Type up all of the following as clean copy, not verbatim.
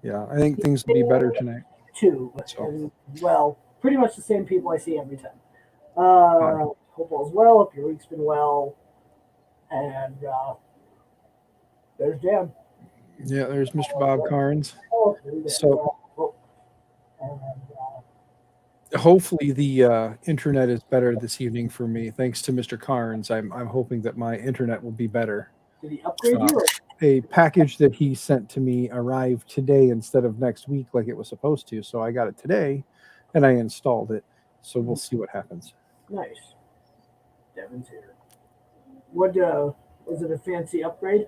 Yeah, I think things will be better tonight. Too, So, and well, pretty much the same people I see every time. uh, Hope all's well. Hope your week's been well. And there's Dan. yeah, there's Mr. Bob Carnes. Oh, So oh, and hopefully the internet is better this evening for me. Thanks to Mr. Carnes, I'm hoping that my internet will be better. did he upgrade Uh, you? Or? a package that he sent to me arrived today instead of next week like it was supposed to. So I got it today, and I installed it. So we'll see what happens. Nice. Devin's here. What was it a fancy upgrade?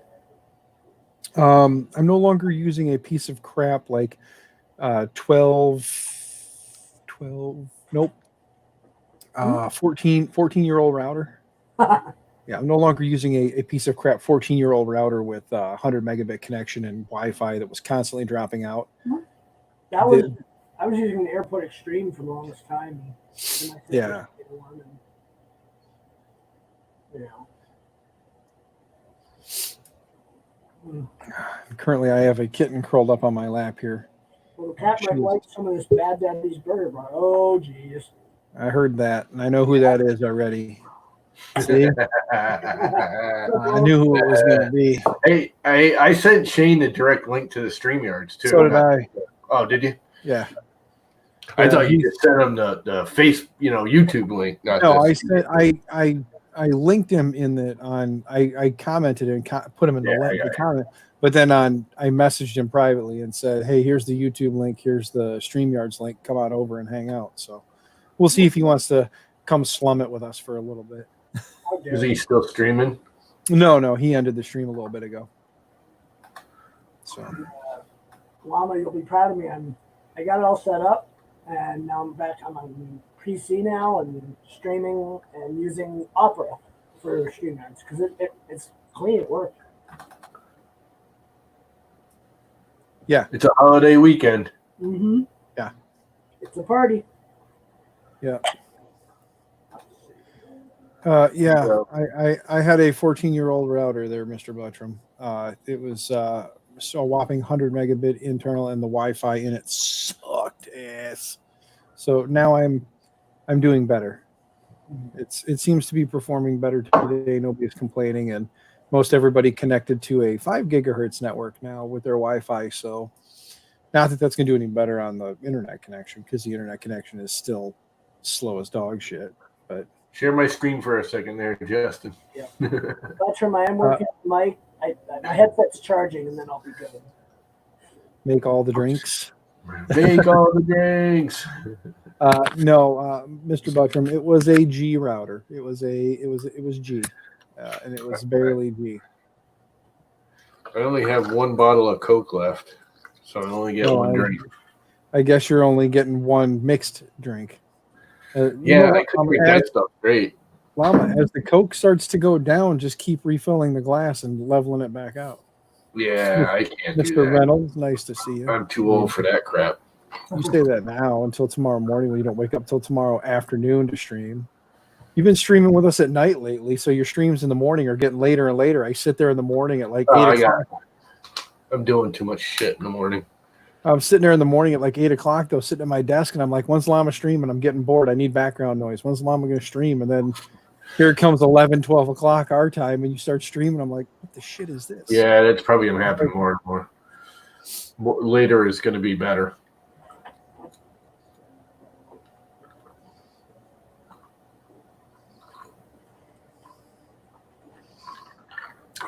I'm no longer using a piece of crap like 12, 12, nope, 14-year-old router. Yeah, I'm no longer using a piece of crap 14-year-old router with 100 megabit connection and Wi-Fi that was constantly dropping out. That was I was using the Airport Extreme for the longest time. And my sister Yeah. had one, and, you know. Currently, I have a kitten curled up on my lap here. Well, the cat might like some of this Bad Daddy's Burger Bar. Oh, jeez. I heard that, and I know who that is already. See? I knew who it was going to be. Hey, I sent Shane the direct link to the StreamYards too. So did I. Oh, did you? Yeah. I thought you just sent him the face, YouTube link. Not No, this. I linked him in the on. I commented and put him in the comment, but then I messaged him privately and said, "Hey, here's the YouTube link. Here's the StreamYards link. Come on over and hang out." So we'll see if he wants to come slum it with us for a little bit. Is he still streaming? No, he ended the stream a little bit ago. So, Llama, you'll be proud of me. I got it all set up, and now I'm back on PC now and streaming and using Opera for StreamYards because it's clean. It works. yeah, It's a holiday weekend. Mm-hmm. Yeah. It's a party. Yeah. I had a 14-year-old router there, Mr. Buttram. It was so a whopping 100 megabit internal, and the Wi-Fi in it sucked ass. So now I'm doing better. It seems to be performing better today. Nobody's complaining, and most everybody connected to a 5 gigahertz network now with their Wi-Fi. So not that that's going to do any better on the internet connection because the internet connection is still slow as dog shit. But share my screen for a second there, Justin. Yeah. Buttram, I am working on my headset's charging, and then I'll be good. Make all the drinks. Make all the drinks. No, Mr. Buttram, it was a G router. It was G, and it was barely G. I only have one bottle of Coke left, so I only get one drink. I guess you're only getting one mixed drink. I couldn't make that stuff great. Llama, as the Coke starts to go down, just keep refilling the glass and leveling it back out. Yeah, I can't Mr. do that. Reynolds, nice to see you. I'm too old for that crap. You say that now until tomorrow morning when you don't wake up till tomorrow afternoon to stream. You've been streaming with us at night lately, so your streams in the morning are getting later and later. I sit there in the morning at like 8 o'clock. I'm doing too much shit in the morning. I'm sitting there in the morning at like 8 o'clock, though, sitting at my desk, and I'm like, when's Llama streaming? I'm getting bored. I need background noise. When's Llama going to stream? And then here it comes 11, 12 o'clock our time, and you start streaming. I'm like, what the shit is this? Yeah, that's probably going to happen more and more. Later is going to be better.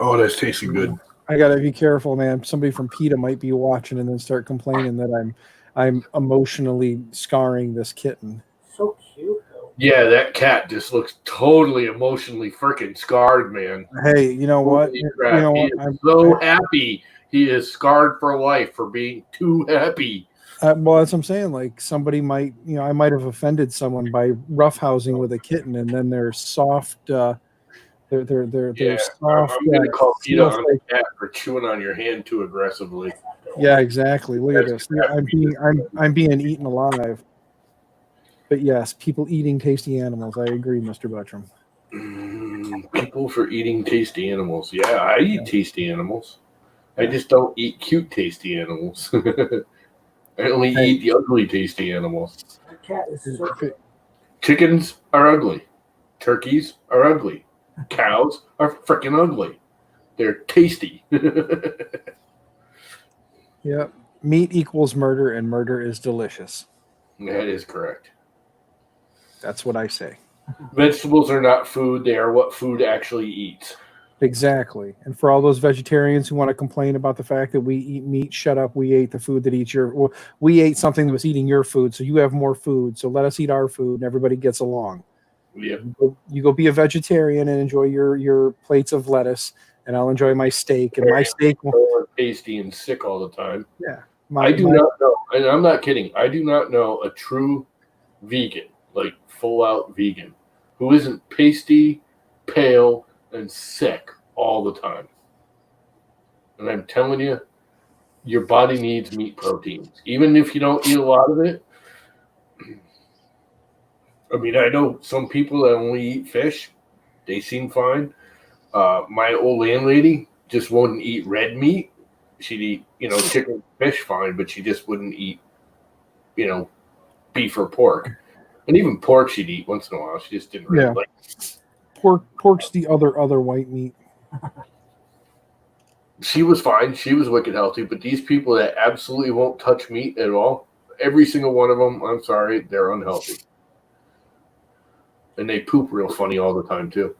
Oh, that's tasting good. I gotta be careful, man. Somebody from PETA might be watching and then start complaining that I'm emotionally scarring this kitten. So cute, though. Yeah, that cat just looks totally emotionally freaking scarred, man. Hey, you know what? I'm so happy. He is scarred for life for being too happy. Well, that's what I'm saying. Like somebody might, I might have offended someone by roughhousing with a kitten, and then they're soft. They're soft. I'm going to call PETA on the cat for chewing on your hand too aggressively. Yeah, exactly. Look at this. I'm being eaten alive. But yes, people eating tasty animals. I agree, Mr. Buttram. People for eating tasty animals. Yeah, I eat tasty animals. I just don't eat cute, tasty animals. I only eat the ugly, tasty animals. That cat is so Chickens are ugly. Turkeys are ugly. Cows are freaking ugly. They're tasty. Yeah. Meat equals murder, and murder is delicious. That is correct. That's what I say. Vegetables are not food. They are what food actually eats. Exactly. And for all those vegetarians who want to complain about the fact that we eat meat, shut up. We ate the food that eats your. Well, we ate something that was eating your food, so you have more food. So let us eat our food, and everybody gets along. Yep. You go be a vegetarian and enjoy your plates of lettuce, and I'll enjoy my steak. And my steak will. Tasty and sick all the time. Yeah. I do not know, and I'm not kidding. I do not know a true vegan, like full out vegan, who isn't pasty, pale, and sick all the time. And I'm telling you, your body needs meat proteins, even if you don't eat a lot of it. I mean, I know some people that only eat fish; they seem fine. My old landlady just wouldn't eat red meat. She'd eat, chicken, fish, fine, but she just wouldn't eat, beef or pork. And even pork she'd eat once in a while. She just didn't really like it. Pork's the other white meat. She was fine. She was wicked healthy. But these people that absolutely won't touch meat at all, every single one of them, I'm sorry, they're unhealthy. And they poop real funny all the time, too.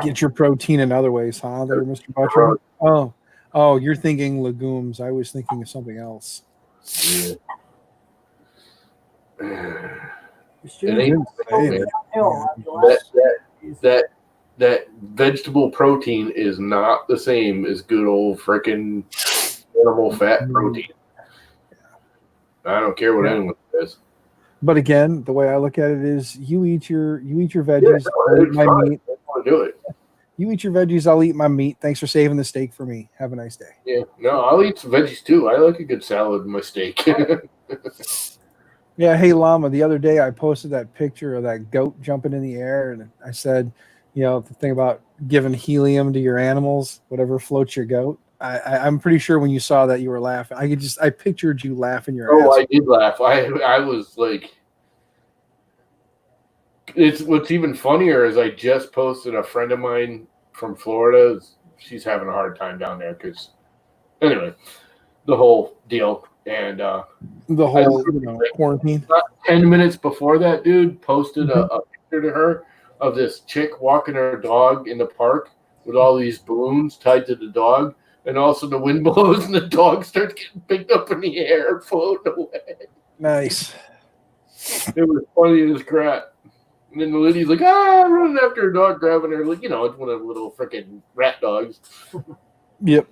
Get your protein in other ways, huh, there, Mr. Butcher? Oh, you're thinking legumes. I was thinking of something else. Yeah. That vegetable protein is not the same as good old frickin' animal fat protein. I don't care what anyone says. But again, the way I look at it is, you eat your veggies. I'll eat my meat. I want to do it. You eat your veggies. I'll eat my meat. Thanks for saving the steak for me. Have a nice day. Yeah, no, I'll eat some veggies too. I like a good salad in my steak. Yeah, hey Llama, the other day I posted that picture of that goat jumping in the air, and I said, the thing about giving helium to your animals, whatever floats your goat. I'm pretty sure when you saw that you were laughing. I pictured you laughing your ass. I did laugh. I was like, it's what's even funnier is I just posted a friend of mine from Florida. She's having a hard time down there because, anyway, the whole deal. And the whole quarantine. 10 minutes before that, dude posted a picture to her of this chick walking her dog in the park with all these balloons tied to the dog. And also the wind blows and the dog starts getting picked up in the air and floating away. Nice. It was funny as crap. And then the lady's like, running after her dog, grabbing her. Like, it's one of the little freaking rat dogs. Yep.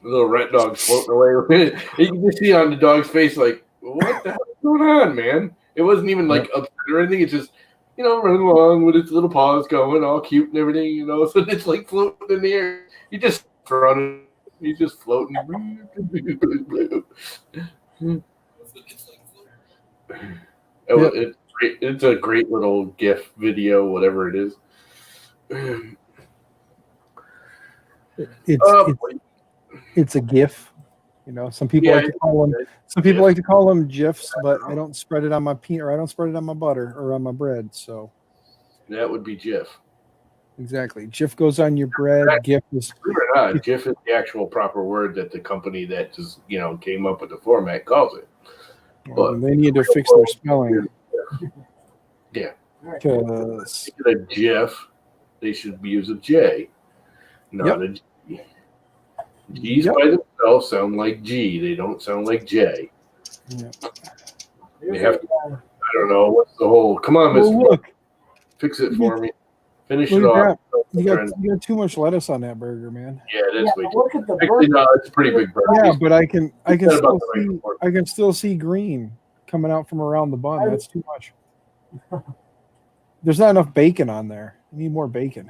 The little rat dog's floating away. You can just see on the dog's face, like, what the hell is going on, man? It wasn't even like upset or anything. It's just, running along with its little paws going, all cute and everything, So it's like floating in the air. He's just floating. It's a great little GIF video, whatever it is. It's a GIF. Some people like to call them GIFs, but I don't spread it on my peanut, or I don't spread it on my butter or on my bread. So that would be GIF. Exactly. GIF goes on your bread. GIF is GIF is the actual proper word that the company that just came up with the format calls it. But they need to fix their spelling. Yeah. Because a GIF, they should use a J, not a G. G's by themselves sound like G. They don't sound like J. Yeah. They have to, I don't know what's the whole. Come on, Miss. Fix it for me. Finish it off. You got too much lettuce on that burger, man. Yeah, that's way too. Look at the burger. No, it's a pretty big burger. Yeah, but I can still see green coming out from around the bun. That's too much. There's not enough bacon on there. You need more bacon.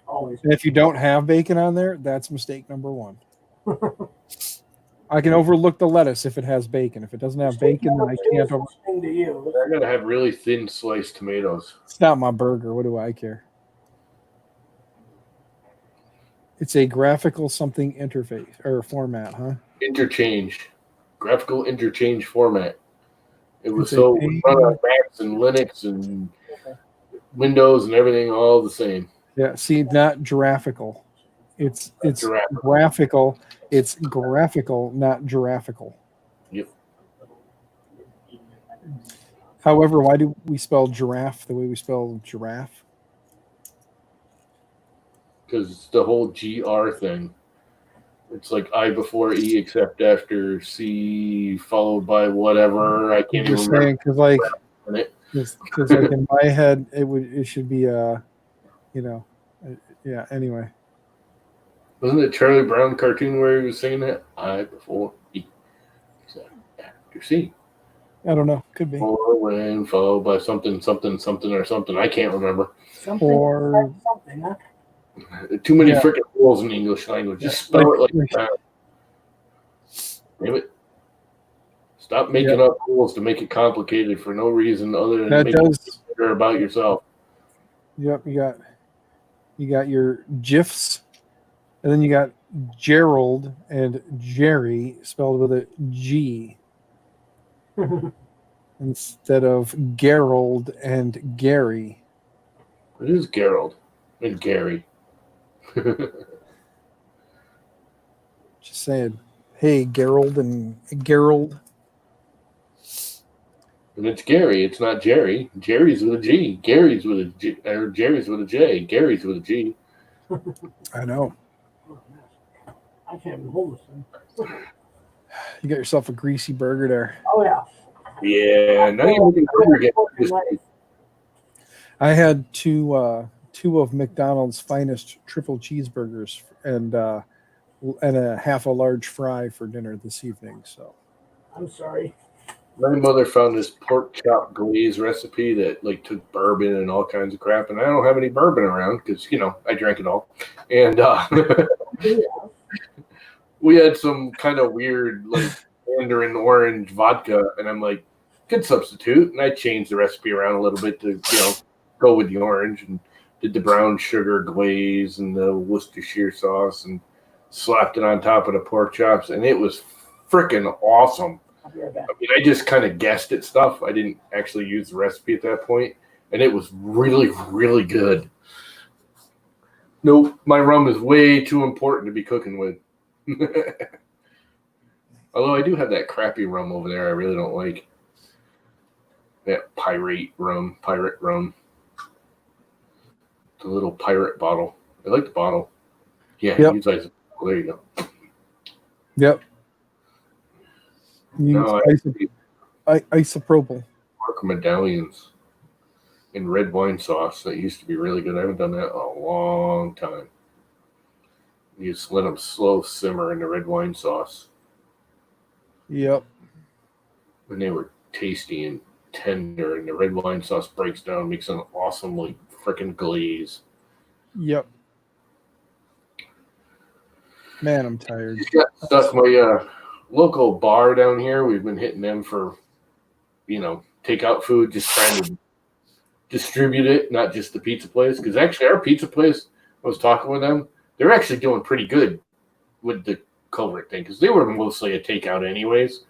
Always. And if you don't have bacon on there, that's mistake number one. I can overlook the lettuce if it has bacon. If it doesn't have bacon, then I can't. They're gonna have really thin sliced tomatoes. It's not my burger. What do I care? It's a graphical something interface or format, huh? Interchange, graphical interchange format. It was It's a so pain. run on Macs and Linux and Windows and everything all the same. Yeah, see, not graphical. It's Graphical. graphical. It's graphical, not giraffical. Yep. However, why do we spell giraffe the way we spell giraffe? Because it's the whole GR thing. It's like I before E except after C followed by whatever. I I'm can't just even remember saying because like it. because like in my head it should be yeah. Anyway, Wasn't it Charlie Brown cartoon where he was saying that? I before E except after C. I don't know. Could be Or when followed by something, something, something, or something. I can't remember. Something, Or- something, huh? Too many Yeah. freaking rules in the English language. Just Yeah, spell it like- like that. Damn it. Stop making up rules to make it complicated for no reason other than that making does. it better about yourself. Yep, you got your GIFs, and then you got Gerald and Jerry spelled with a G instead of Gerald and Gary. It is Gerald and Gary. Just saying, hey, Gerald and Gerald. And it's Gary. It's not Jerry. Jerry's with a G. Gary's with a G. Or Jerry's with a J. Gary's with a G. I know. I can't even hold this thing. You got yourself a greasy burger there. Oh yeah. Yeah. Now you're looking over again. Just- I had two of McDonald's finest triple cheeseburgers and a half a large fry for dinner this evening. So I'm sorry. My mother found this pork chop glaze recipe that like took bourbon and all kinds of crap, and I don't have any bourbon around because I drank it all, and Yeah. we had some kind of weird like mandarin orange vodka, and I'm like, good substitute, and I changed the recipe around a little bit to go with the orange, and did the brown sugar glaze and the Worcestershire sauce, and slapped it on top of the pork chops, and it was freaking awesome. I'll be right back. I mean, I just kind of guessed at stuff. I didn't actually use the recipe at that point, and it was really, really good. Nope, my rum is way too important to be cooking with. Although I do have that crappy rum over there I really don't like. That pirate rum. The little pirate bottle. I like the bottle. Yeah, Yep. you guys. Well, there you go. yep. No, Isopropyl. pork medallions in red wine sauce. That used to be really good. I haven't done that in a long time. You just let them slow simmer in the red wine sauce. Yep. And they were tasty and tender, and the red wine sauce breaks down, makes an awesome like freaking glaze. Yep. Man, I'm tired. Just got stuck. My local bar down here, we've been hitting them for takeout food, just trying to distribute it, not just the pizza place. Because actually, our pizza place, I was talking with them, they're actually doing pretty good with the culvert thing because they were mostly a takeout anyways.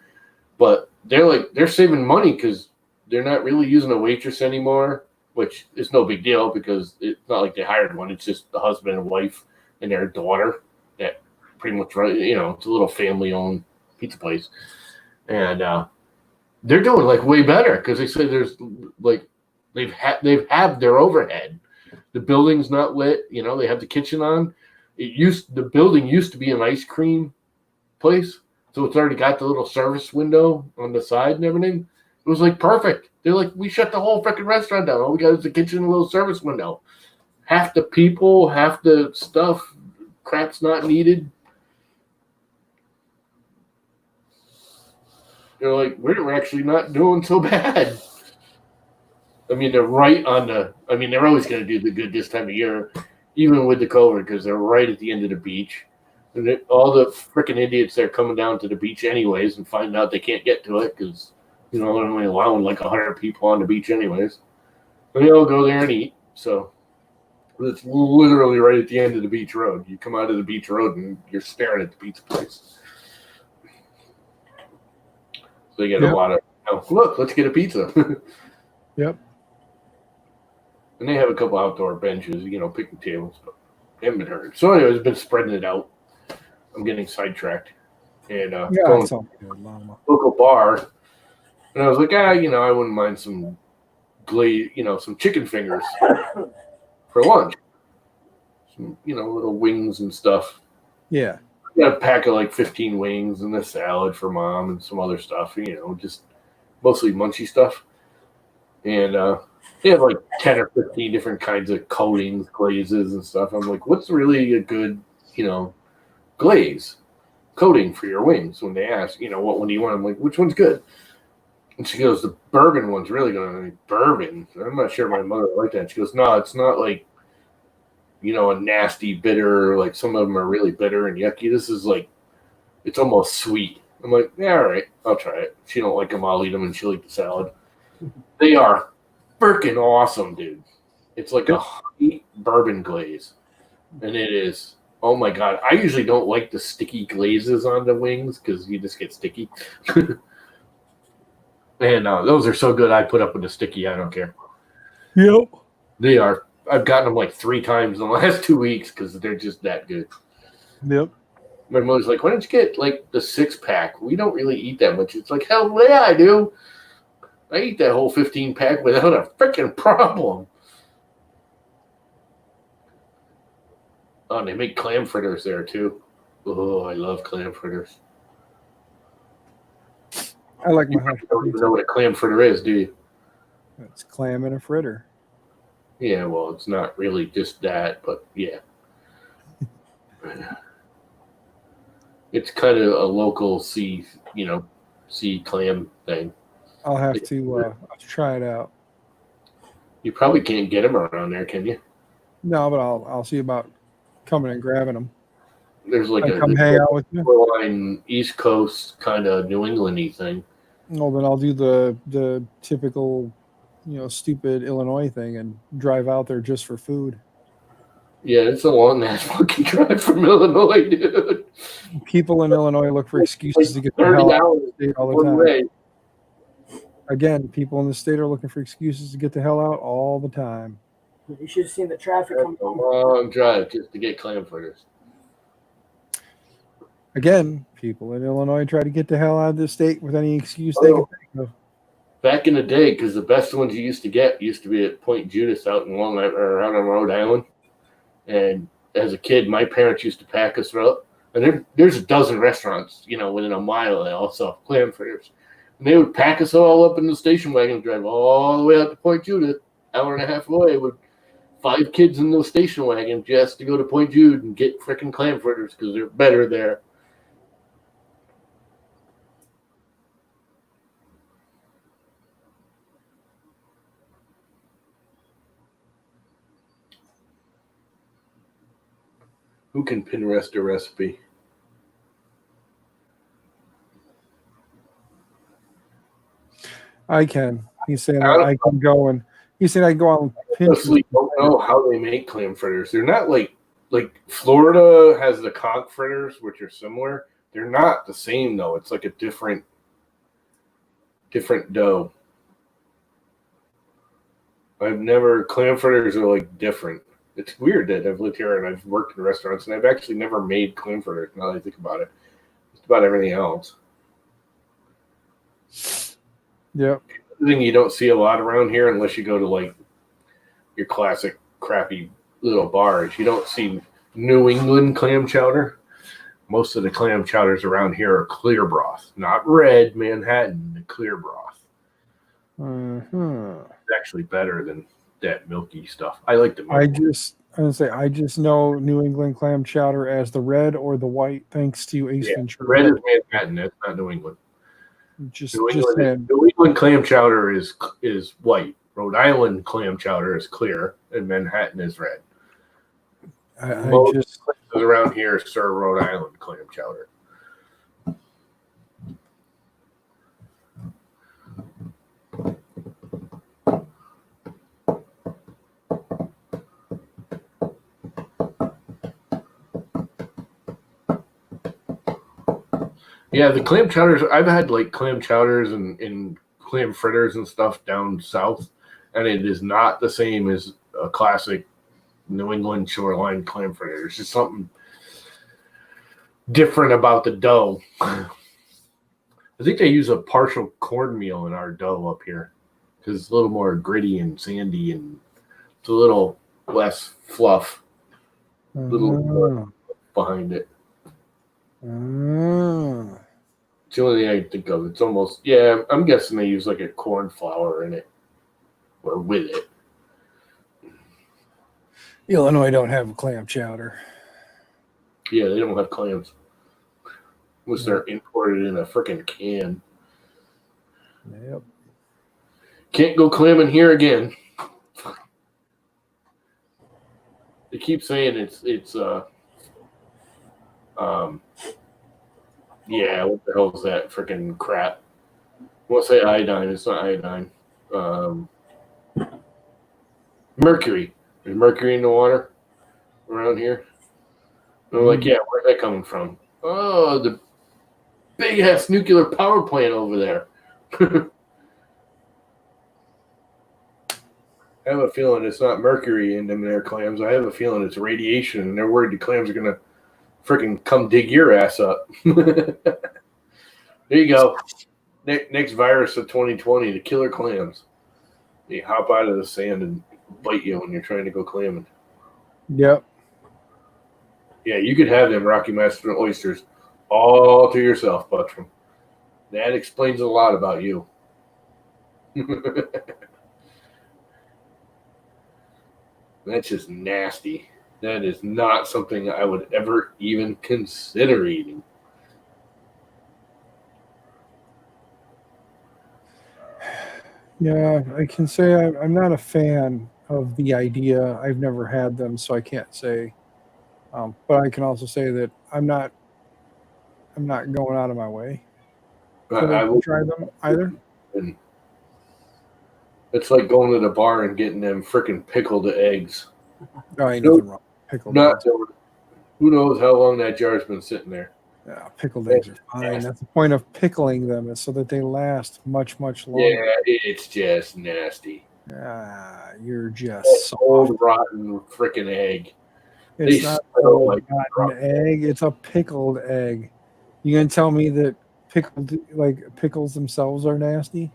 But they're saving money because they're not really using a waitress anymore, which is no big deal because it's not like they hired one. It's just the husband and wife and their daughter that pretty much run. It's a little family-owned pizza place, and they're doing like way better because they say there's like they've had their overhead. The building's not lit. They have the kitchen on. The building used to be an ice cream place, so it's already got the little service window on the side and everything. It was like perfect. They're like, we shut the whole freaking restaurant down. All we got is the kitchen and a little service window. Half the people, half the stuff, crap's not needed. They're like, we're actually not doing so bad. I mean, they're right on the. I mean, they're always going to do the good this time of year, even with the COVID, because they're right at the end of the beach. And all the freaking idiots that are coming down to the beach anyways and find out they can't get to it because, they're only allowing like 100 people on the beach anyways. And they all go there and eat. So It's literally right at the end of the beach road. You come out of the beach road and you're staring at the pizza place. So they get a lot of, look, let's get a pizza. Yep. And they have a couple outdoor benches, picnic tables, but they haven't been hurt. So anyways, I've been spreading it out. I'm getting sidetracked. And going It's all good, Llama. to a local bar. And I was like, I wouldn't mind some some chicken fingers for lunch. Some, little wings and stuff. Yeah. Got a pack of like 15 wings and a salad for mom and some other stuff, just mostly munchy stuff. And they have like 10 or 15 different kinds of coatings, glazes, and stuff. I'm like, what's really a good, glaze coating for your wings? When they ask, what one do you want? I'm like, which one's good? And she goes, the bourbon one's really good. I'm like, bourbon? I'm not sure my mother liked that. She goes, no, it's not like, a nasty bitter. Like some of them are really bitter and yucky. This is like, it's almost sweet. I'm like, yeah, all right, I'll try it. If she don't like them, I'll eat them, and she'll eat the salad. They are freaking awesome, dude. It's like a honey bourbon glaze, and it is. Oh my god! I usually don't like the sticky glazes on the wings because you just get sticky. And those are so good. I put up with the sticky. I don't care. Yep. They are. I've gotten them like 3 times in the last 2 weeks because they're just that good. Yep. My mother's like, why don't you get like the 6-pack? We don't really eat that much. It's like, hell yeah, I do. I eat that whole 15-pack without a freaking problem. Oh, and they make clam fritters there too. Oh, I love clam fritters. I like my You don't even know what a clam fritter is, do you? It's clam in a fritter. Yeah, well, it's not really just that, but yeah. It's kind of a local sea clam thing. I'll have to try it out. You probably can't get them around there, can you? No, but I'll see about coming and grabbing them. There's like I come hang out with you. Shoreline, East Coast kind of New England-y thing. Well, then I'll do the typical, stupid Illinois thing and drive out there just for food. Yeah, it's a long ass fucking drive from Illinois, dude. People in Illinois look for excuses to get the 30 hell out of hours the state all the one time. way. Again, people in the state are looking for excuses to get the hell out all the time. You should have seen the traffic That's come a home. long drive just to get clam fritters. Again, people in Illinois try to get the hell out of the state with any excuse they can think of. Back in the day, because the best ones you used to get used to be at Point Judas out in out on Rhode Island. And as a kid, my parents used to pack us up. And there's a dozen restaurants, within a mile that also have clam fritters. And they would pack us all up in the station wagon and drive all the way out to Point Judas, hour and a half away, with 5 kids in the station wagon just to go to Point Jude and get freaking clam fritters because they're better there. Who can Pinterest a recipe? I can. He's saying that I can go and he said I can go on Pinterest. Don't know how they make clam fritters. They're not like Florida has the conch fritters, which are similar. They're not the same though. It's like a different dough. Clam fritters are like different. It's weird that I've lived here and I've worked in restaurants and I've actually never made clam fritters. Now that I think about it, just about everything else. Yep. The thing you don't see a lot around here unless you go to like your classic crappy little bars. You don't see New England clam chowder. Most of the clam chowders around here are clear broth, not red Manhattan, the clear broth. It's actually better than that milky stuff. I like the milky. I just know New England clam chowder as the red or the white, thanks to Ace Ventura. Red is Manhattan. That's not New England. New England clam chowder is white. Rhode Island clam chowder is clear, and Manhattan is red. Most places around here serve Rhode Island clam chowder. Yeah, the clam chowders. I've had like clam chowders and clam fritters and stuff down south, and it is not the same as a classic New England shoreline clam fritter. There's just something different about the dough. I think they use a partial cornmeal in our dough up here because it's a little more gritty and sandy, and it's a little less fluff, little more behind it. It's the only thing I can think of. It's almost, yeah, I'm guessing they use like a corn flour in it or with it. Illinois don't have a clam chowder. Yeah, they don't have clams. Unless they're imported in a freaking can. Yep. Can't go clamming here again. They keep saying it's yeah, what the hell is that freaking crap? I won't say iodine, it's not iodine. Mercury. There's mercury in the water around here. And I'm like, yeah, where's that coming from? Oh, the big ass nuclear power plant over there. I have a feeling it's not mercury in them there clams. I have a feeling it's radiation, and they're worried the clams are gonna freaking come dig your ass up. There you go. Next virus of 2020, the killer clams. They hop out of the sand and bite you when you're trying to go clamming. Yep. Yeah, you could have them Rocky Mountain oysters all to yourself, Buttram. That explains a lot about you. That's just nasty. That is not something I would ever even consider eating. Yeah, I can say I'm not a fan of the idea. I've never had them, so I can't say. But I can also say that I'm not going out of my way I to will try them either. And it's like going to the bar and getting them freaking pickled eggs. Oh, ain't nothing wrong. Pickled eggs. Who knows how long that jar's been sitting there. Yeah, pickled eggs are fine. That's the point of pickling them, is so that they last much, much longer. Yeah, it's just nasty. You're just old rotten freaking egg. It's not a rotten egg. It's a pickled egg. You gonna tell me that pickles themselves are nasty?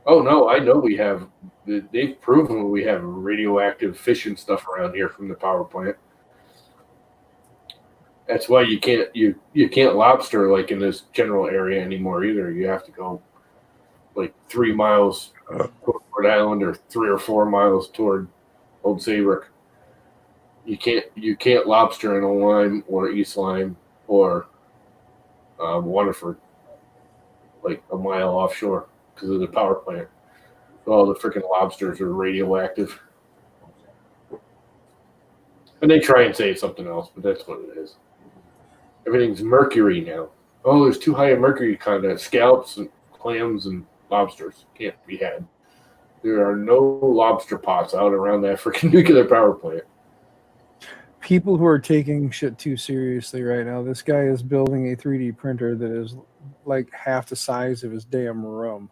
Oh no, I know we have. They've proven we have radioactive fish and stuff around here from the power plant. That's why you can't lobster like in this general area anymore either. You have to go like 3 miles toward Port Island or 3 or 4 miles toward Old Saybrook. You can't lobster in Old Lyme or East Lyme or Waterford, like a mile offshore because of the power plant. All the freaking lobsters are radioactive. And they try and say it's something else, but that's what it is. Everything's mercury now. Oh, there's too high a mercury content. Scallops and clams and lobsters can't be had. There are no lobster pots out around that freaking nuclear power plant. People who are taking shit too seriously right now. This guy is building a 3D printer that is like half the size of his damn room.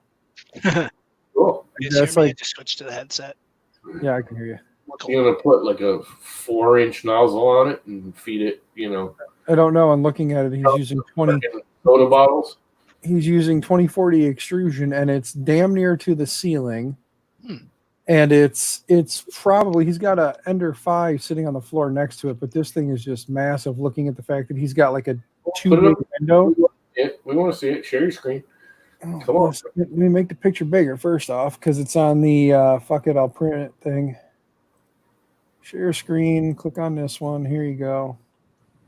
Cool. That's like to switch to the headset. Yeah, I can hear you. You're gonna put like a 4-inch nozzle on it and feed it, I don't know. I'm looking at it. He's using 20 soda bottles. He's using 2040 extrusion, and it's damn near to the ceiling. And it's probably, he's got a Ender 5 sitting on the floor next to it, but this thing is just massive. Looking at the fact that he's got like a 2-big window. We want to see it. Share your screen. Come on. Let me make the picture bigger first off, because it's on the fuck it, I'll print it thing. Share screen. Click on this one. Here you go.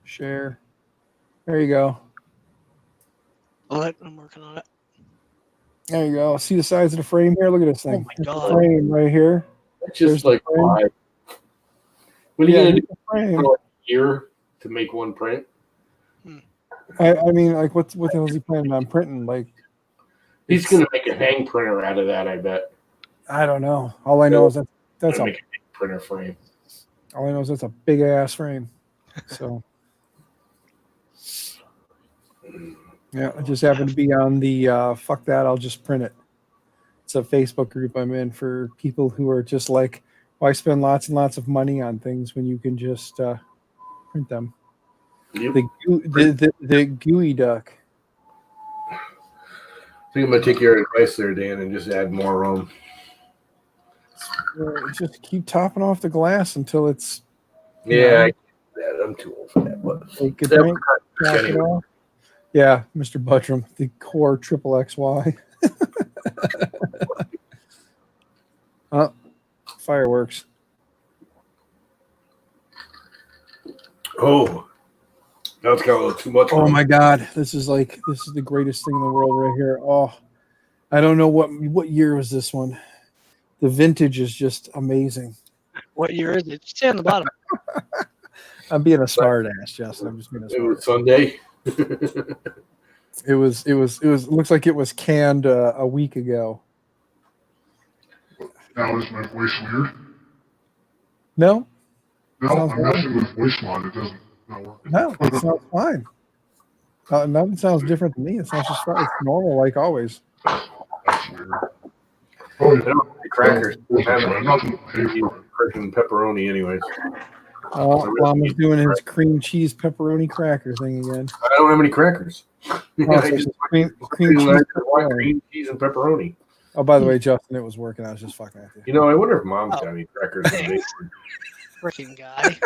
Share. There you go. All right, I'm working on it. There you go. See the size of the frame here? Look at this thing. Oh my God. The frame right here. It's just like why? What are you gonna do for like a year to make one print? I mean, like, what the hell is he planning on printing? Like, he's gonna make a hang printer out of that. I bet. I don't know. All I know is that's a printer frame. All I know is that's a big ass frame. So Yeah, I just happened to be on the fuck that, I'll just print it. It's a Facebook group I'm in for people who are just like, why spend lots and lots of money on things when you can just print them? Yep. The gooey duck. I think I'm gonna take your advice there, Dan, and just add more rum. Just keep topping off the glass until it's Yeah, I'm too old for that. But take a drink, top it off. Yeah, Mr. Buttram, the core triple XY. Fireworks. Oh, now it's got a little too much. Oh my God, this is the greatest thing in the world right here. Oh, I don't know what year was this one. The vintage is just amazing. What year is it? Stay on the bottom. I'm being a smart ass, Justin. I'm just being a It smart was ass. Sunday. It looks like it was canned a week ago. Now is my voice weird? No? No, Sounds I'm messing with voice mod. It doesn't not work. No, it sounds fine. Nothing sounds different to me. It sounds just fine. It's normal, like always. That's weird. Oh, yeah. The crackers. I'm not going to pay for it. Freaking pepperoni, anyways. Llama's doing his cream cheese pepperoni cracker thing again. I don't have any crackers. Oh, I so just it's cream cheese want pepperoni. cream cheese and pepperoni. Oh, by the way, Justin, it was working. I was just fucking with you. You know, I wonder if Mom's got any crackers. Freaking guy.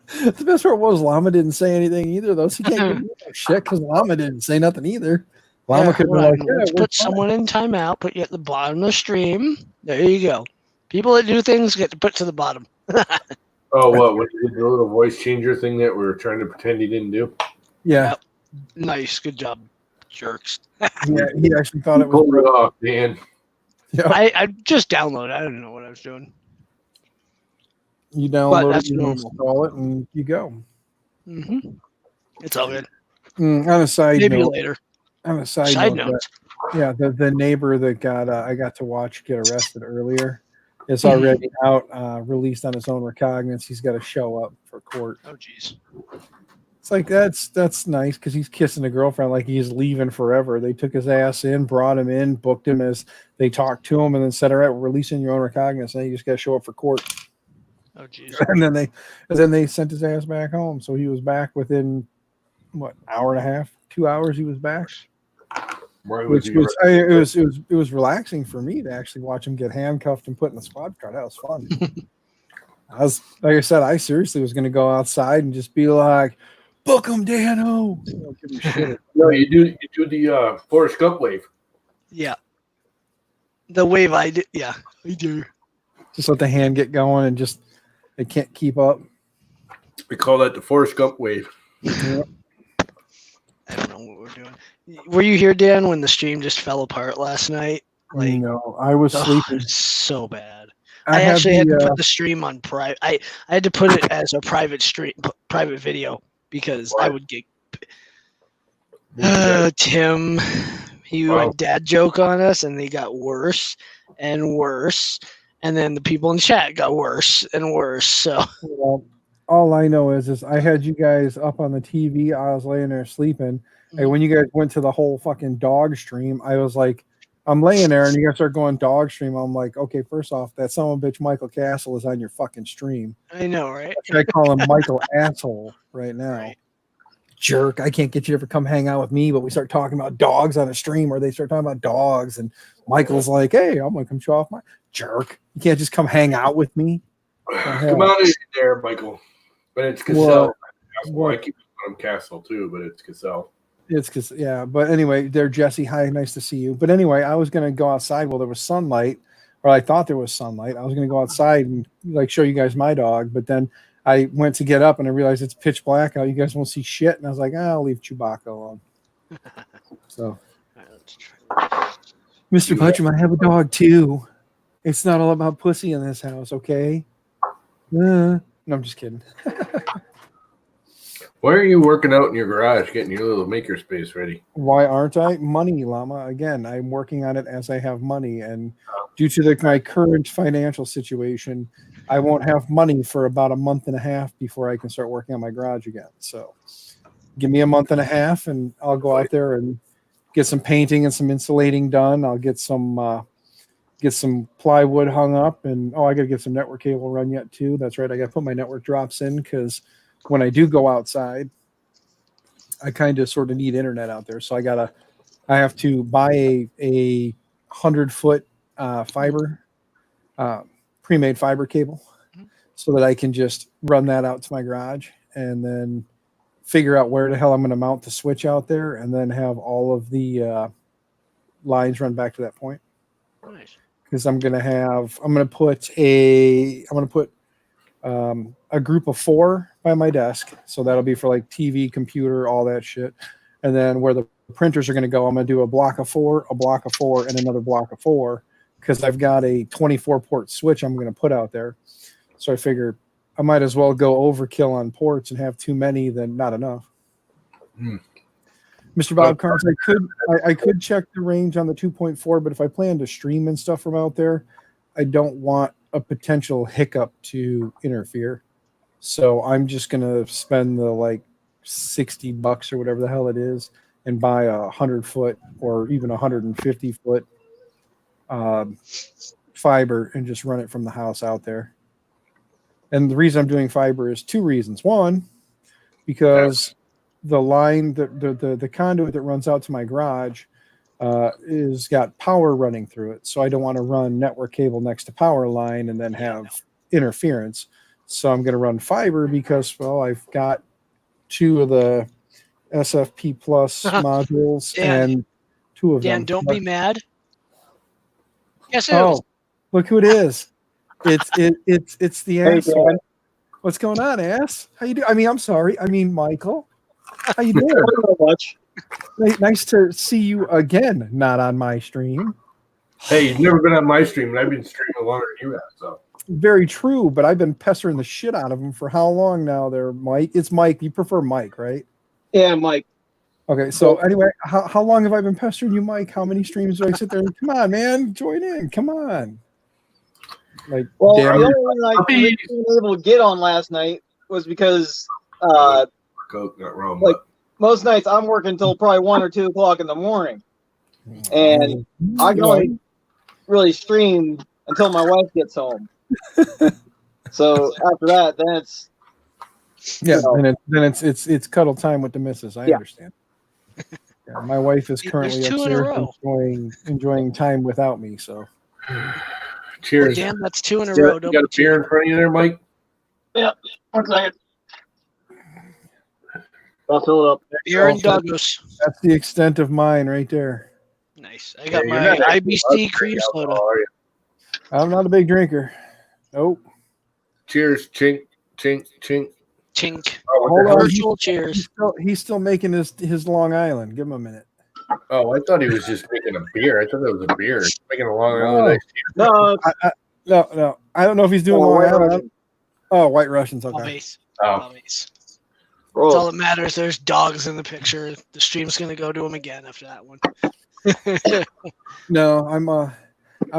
The best part was Llama didn't say anything either, though. So he can't give me no shit because Llama didn't say nothing either. Llama could be Well, like, let's we're put fine. someone in timeout, put you at the bottom of the stream. There you go. People that do things get to put to the bottom. Oh, what? What did the little voice changer thing that we were trying to pretend he didn't do? Yeah, Nice. Good job, jerks. yeah, he actually thought it was. Pulled it off, Dan. Yeah, I just downloaded. I didn't know what I was doing. you download that's it, you normal. install it, and you go. hmm It's all good. On a side Maybe note, later. on a side, Side note, notes. yeah, the neighbor that got I got to watch get arrested earlier is already out, released on his own recognizance. He's got to show up for court. Oh, jeez. It's like that's nice because he's kissing a girlfriend like he's leaving forever. They took his ass in, brought him in, booked him as they talked to him, and then said, "All right, we're releasing your own recognizance. Now you just got to show up for court." Oh, jeez. And then they sent his ass back home. So he was back within what, hour and a half, 2 hours. He was back, Why which you was it was relaxing for me to actually watch him get handcuffed and put in the squad car. That was fun. I was, like I said, I seriously was going to go outside and just be like, "Book him, Dano." Give him shit. No, you do the Forrest Gump wave. Yeah. The wave I did. Yeah, I do. Just let the hand get going and just they can't keep up. We call that the Forrest Gump wave. Yeah. I don't know what we're doing. Were you here, Dan, when the stream just fell apart last night? Like, No, I was oh, sleeping. it's so bad. I actually had to put the stream on private. I had to put it as a private stream, private video because I would get Tim. He went dad joke on us, and they got worse and worse. And then the people in chat got worse and worse. So Well, all I know is I had you guys up on the TV. I was laying there sleeping. And when you guys went to the whole fucking dog stream, I was like, I'm laying there and you guys start going dog stream. I'm like, okay, first off, that son of a bitch Michael Castle is on your fucking stream. I know, right? I call him Michael Asshole right now. Right. Jerk. I can't get you to ever come hang out with me, but we start talking about dogs on a stream, or they start talking about dogs, and Michael's like, hey, I'm gonna come show off my jerk. You can't just come hang out with me. Come on in there, Michael. But it's Cassell. I keep calling him Castle too, but it's Cassell. It's because, yeah. But anyway, there, Jesse. Hi, nice to see you. But anyway, I was going to go outside while there was sunlight, or I thought there was sunlight. I was going to go outside and like show you guys my dog. But then I went to get up and I realized it's pitch black out. You guys won't see shit. And I was like, I'll leave Chewbacca alone. So, All right, let's try. Mr. Butchum, I have a dog too. It's not all about pussy in this house, okay? No, I'm just kidding. Why are you working out in your garage, getting your little maker space ready? Why aren't I? Money, Llama. Again, I'm working on it as I have money. And due to my current financial situation, I won't have money for about a month and a half before I can start working on my garage again. So give me a month and a half and I'll go out there and get some painting and some insulating done. I'll get some plywood hung up, and I got to get some network cable run yet too. That's right. I got to put my network drops in because when I do go outside, I kind of sort of need internet out there. So I have to buy a 100-foot fiber, pre-made fiber cable, so that I can just run that out to my garage and then figure out where the hell I'm going to mount the switch out there, and then have all of the lines run back to that point. Nice. Because I'm going to put a group of 4 by my desk. So that'll be for like TV, computer, all that shit. And then where the printers are going to go, I'm going to do a block of 4, and another block of 4, because I've got a 24 port switch I'm going to put out there. So I figure I might as well go overkill on ports and have too many than not enough. Mr. Bob Carnes, I could check the range on the 2.4, but if I plan to stream and stuff from out there, I don't want a potential hiccup to interfere. So I'm just gonna spend the like $60 or whatever the hell it is and buy a 100-foot or even 150-foot fiber and just run it from the house out there. And the reason I'm doing fiber is 2 reasons. One, because the line, the conduit that runs out to my garage is got power running through it. So I don't want to run network cable next to power line and then have interference. So I'm going to run fiber because, well, I've got 2 of the SFP Plus modules Dan, and 2 of them. Dan, don't be mad. Yes, Look who it is. It's the Hey, asshole. Dan. What's going on, ass? How you doing? I mean, I'm sorry. I mean, Michael. How you doing? Not much. Nice to see you again. Not on my stream. Hey, you've never been on my stream, and I've been streaming longer than you have. So Very true, but I've been pestering the shit out of him for how long now? There, Mike. It's Mike. You prefer Mike, right? Yeah, Mike. Okay. So anyway, how long have I been pestering you, Mike? How many streams do I sit there? And, come on, man, join in. Come on. Like, Well, damn the it. only reason I wasn't able to get on last night was because Coke, not wrong. Like- most nights I'm working until probably 1 or 2 o'clock in the morning, and I can only really stream until my wife gets home. So after that, then it's Yeah, you know. then it's cuddle time with the missus. I Yeah. understand. Yeah, my wife is currently There's 2 in a upstairs row. enjoying time without me. So Cheers. Dan, that's 2 in a You row. got a beer in front of you there, Mike? 1 second. I'll fill it up. You're in Douglas. that's the extent of mine right there. Nice. I got Hey, my you're not IBC cream soda. Are you? I'm not a big drinker. Nope. Cheers. Chink, chink, chink. Tink. Oh, Hold on. Virtual cheers. He's still making his Long Island. Give him a minute. Oh, I thought he was just making a beer. I thought that was a beer. He's making a Long No. Island iced tea. No, No. I don't know if he's doing Long White Island. Russian. Oh, White Russians. All Okay. base. Oh, All base. That's all roll. that matters. There's dogs in the picture. The stream's gonna go to them again after that one. No, I'm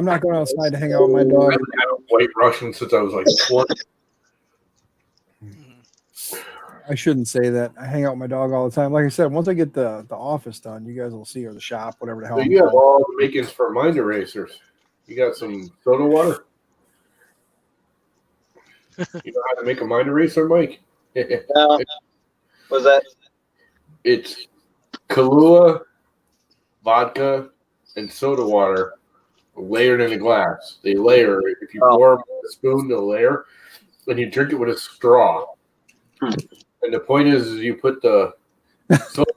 not going outside to hang out with my I've dog. had a White Russian since I was like 20. I shouldn't say that. I hang out with my dog all the time. Like I said, once I get the office done, you guys will see, or the shop, whatever the hell. So I'm you have calling all the makings for mind erasers. You got some soda water? You know how to make a mind eraser, Mike? No. Was that? It's Kahlua, vodka, and soda water layered in a glass. They layer. If you pour them with a spoon, they'll layer. And you drink it with a straw. And the point is you put the soda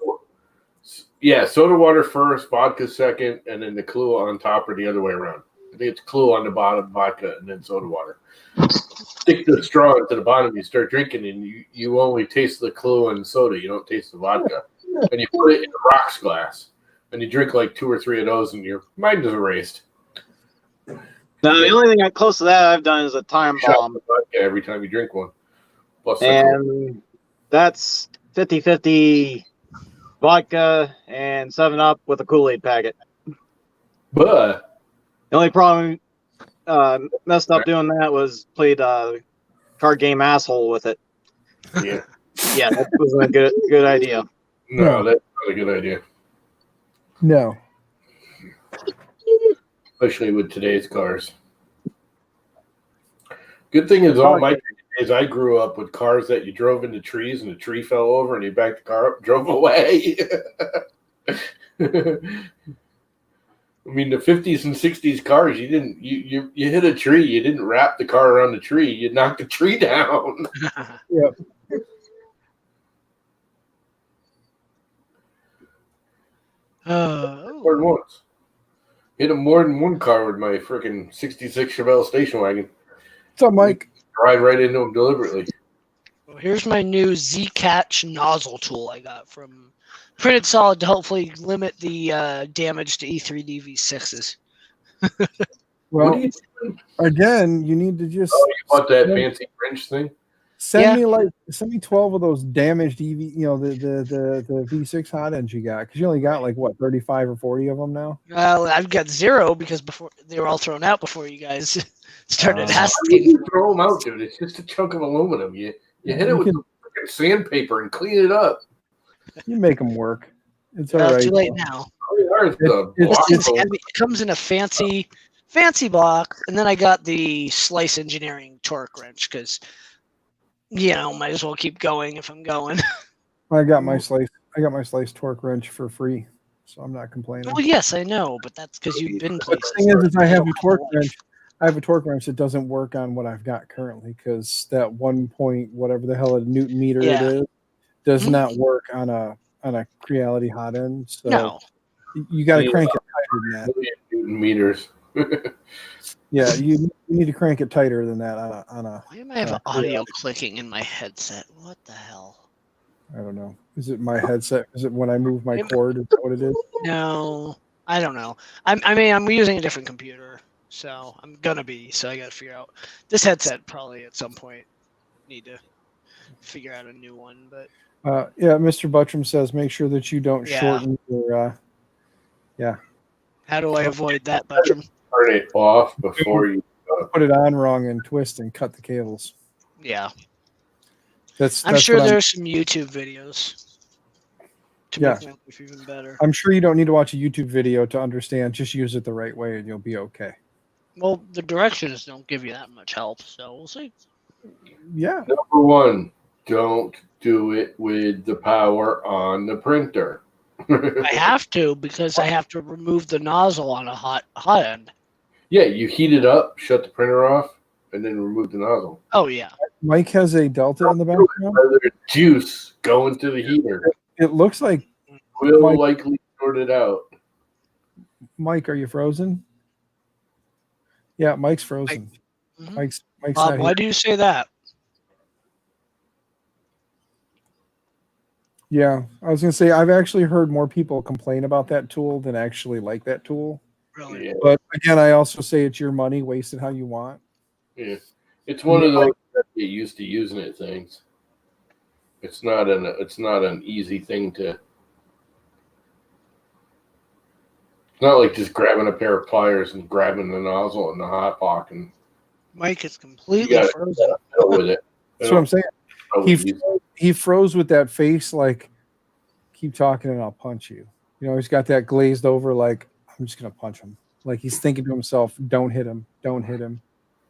water first, vodka second, and then the Kahlua on top or the other way around. I think it's Kahlua on the bottom, vodka, and then soda water. Stick the straw into the bottom, you start drinking, and you only taste the Kahlua and soda. You don't taste the vodka. And you put it in a rocks glass. And you drink like 2 or 3 of those, and your mind is erased. No, the only thing close to that I've done is a time Shot bomb, the vodka every time you drink one. Plus, and that's 50-50 vodka and 7-Up with a Kool-Aid packet. but The only problem messed up doing that was played card game asshole with it. yeah, Yeah, that wasn't a good idea. no, that's not a good idea. No. especially with today's cars. Good thing is, all my days I grew up with cars that you drove into trees and the tree fell over and you backed the car up and drove away. I mean, the 50s and 60s cars, you hit a tree, you didn't wrap the car around the tree, you knocked the tree down. Yep. More than once. Hit more than one car with my freaking 66 Chevelle station wagon. What's up, Mike? Drive right into them deliberately. Well, here's my new Z-Catch nozzle tool I got from Printed Solid to hopefully limit the damage to E3D V6s. Well, What do you again, you need to just you bought that fancy wrench thing? send me 12 of those damaged EV, the V6 hot ends you got, because you only got like what 35 or 40 of them now. Well, I've got 0 because before they were all thrown out before you guys started Why would asking. you throw them out, dude? It's just a chunk of aluminum. You hit it with the freaking sandpaper and clean it up. You make them work. It's all Well, right. too late now. There's the It's- block This thing's hole. heavy. It comes in a fancy block, and then I got the Slice Engineering torque wrench because, might as well keep going if I'm going. I got my slice torque wrench for free, so I'm not complaining. Well, yes, I know, but that's because you've been The places. thing is I have a torque life. wrench. I have a torque wrench that doesn't work on what I've got currently because that 1 point whatever the hell a Newton meter Yeah. it is does Mhm. not work on a Creality hot end. So No. you got to Yeah. crank it tighter than that. Million Newton meters. Yeah, you need to crank it tighter than that on a Why am I have audio clicking in my headset? What the hell? I don't know. Is it my headset? Is it when I move my cord? Is that what it is? No, I don't know. I'm using a different computer, so I'm gonna be. So I got to figure out this headset. Probably at some point need to figure out a new one. But Yeah, Mr. Buttram says make sure that you don't Yeah. shorten your. how do I avoid that, Buttram? Turn it off before you. Put it on wrong and twist and cut the cables. Yeah, That's I'm sure what there's some YouTube videos to Yeah. make my life even better. I'm sure you don't need to watch a YouTube video to understand. Just use it the right way and you'll be okay. Well, the directions don't give you that much help, so we'll see. Yeah. Number one, don't do it with the power on the printer. I have to because I have to remove the nozzle on a hot end. Yeah, you heat it up, shut the printer off, and then remove the nozzle. Oh yeah. Mike has a Delta in the background. Whether it's juice going to the heater It looks like will Mike- likely sort it out. Mike. Are you frozen? Yeah, Mike's frozen. Mhm. Mike's Bob, not why here. do you say that? Yeah, I was gonna say I've actually heard more people complain about that tool than actually like that tool. Really? Yeah, But again, I also say it's your money, waste it how you want. yeah. It's one of those that get used to using it things. It's not an easy thing to. It's not like just grabbing a pair of pliers and grabbing the nozzle in the hot block and Mike is you completely got frozen. to go with it. That's what I'm saying. Probably He he froze with that face like, keep talking and I'll punch you. He's got that glazed over like, I'm just gonna punch him. Like he's thinking to himself, don't hit him, don't hit him.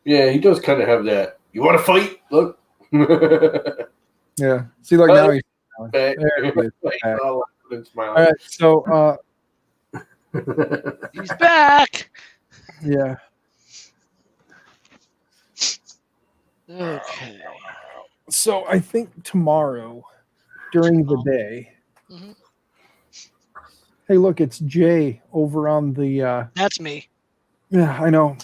Yeah, he does kind of have that. You want to fight? Look. Yeah. See, like now he's Back. there it is. Back. Oh, and All smiling. right. So He's back. yeah. Okay. So I think tomorrow during the day. Mhm. Hey, look, it's Jay over on the That's me. yeah, I know.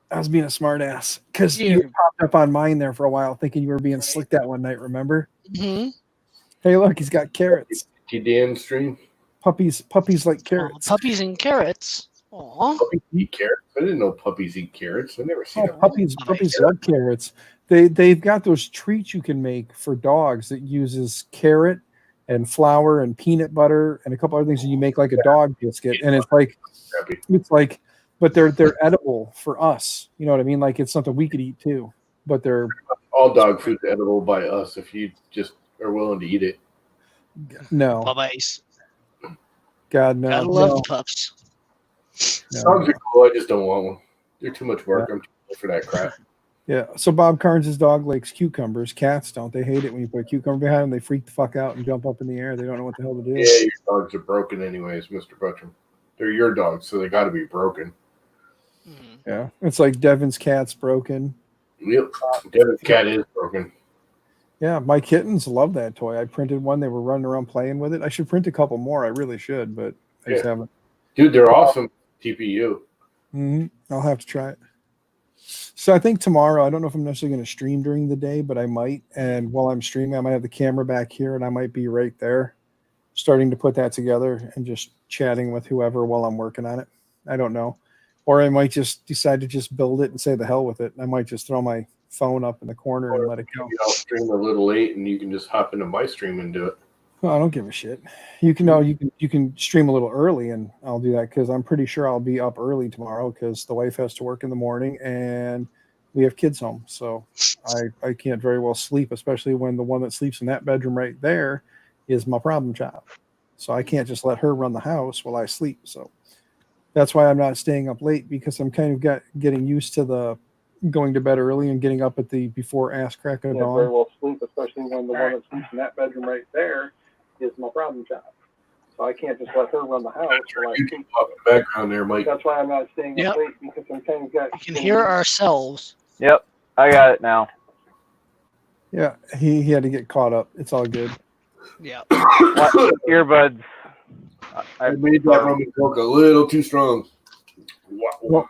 I was being a smart ass because Yeah. you popped up on mine there for a while thinking you were being slick that one night, remember? Mm-hmm. Hey, look, he's got carrots. Dan stream. Puppies like carrots. Puppies and carrots. Aw. Puppies eat carrots. I didn't know puppies eat carrots. I never seen Oh, them. puppies love carrots. They've got those treats you can make for dogs that uses carrot and flour and peanut butter and a couple other things, and you make like a dog biscuit. And it's like, but they're edible for us. You know what I mean? Like it's something we could eat too. But they're All dog food's edible by us if you just are willing to eat it. no. Puppies. God no. Gotta love no, the pups. no. Dogs are cool. I just don't want one. They're too much work. I'm too old for that crap. Yeah. So Bob Carnes' dog likes cucumbers. Cats don't. They hate it when you put a cucumber behind them. They freak the fuck out and jump up in the air. They don't know what the hell to do. Yeah, your dogs are broken anyways, Mr. Buttram. They're your dogs, so they got to be broken. Mhm. Yeah. It's like Devin's cat's broken. Yep. Devin's cat is broken. Yeah, my kittens love that toy. I printed one. They were running around playing with it. I should print a couple more. I really should, but I just haven't. Dude, they're awesome. TPU. I'll have to try it. So I think tomorrow, I don't know if I'm necessarily going to stream during the day, but I might. And while I'm streaming, I might have the camera back here and I might be right there starting to put that together and just chatting with whoever while I'm working on it. I don't know. Or I might just decide to just build it and say the hell with it. I might just throw my phone up in the corner and let it go. I'll stream a little late and you can just hop into my stream and do it. Well, I don't give a shit. You can stream a little early, and I'll do that because I'm pretty sure I'll be up early tomorrow because the wife has to work in the morning and we have kids home. So I can't very well sleep, especially when the one that sleeps in that bedroom right there is my problem child. So I can't just let her run the house while I sleep. So that's why I'm not staying up late because I'm kind of getting used to the going to bed early and getting up at the before ass crack of dawn. Very well sleep, especially when the one that sleeps in that bedroom right there is my problem child. So I can't just let her run the house. You can pop the background there, Mike. That's why I'm not staying up late because I'm kind of We can hear ourselves. Yep, I got it now. Yeah, he had to get caught up. It's all good. Yeah. What? Earbuds. I made that rum and coke a little too strong. Wow. Well,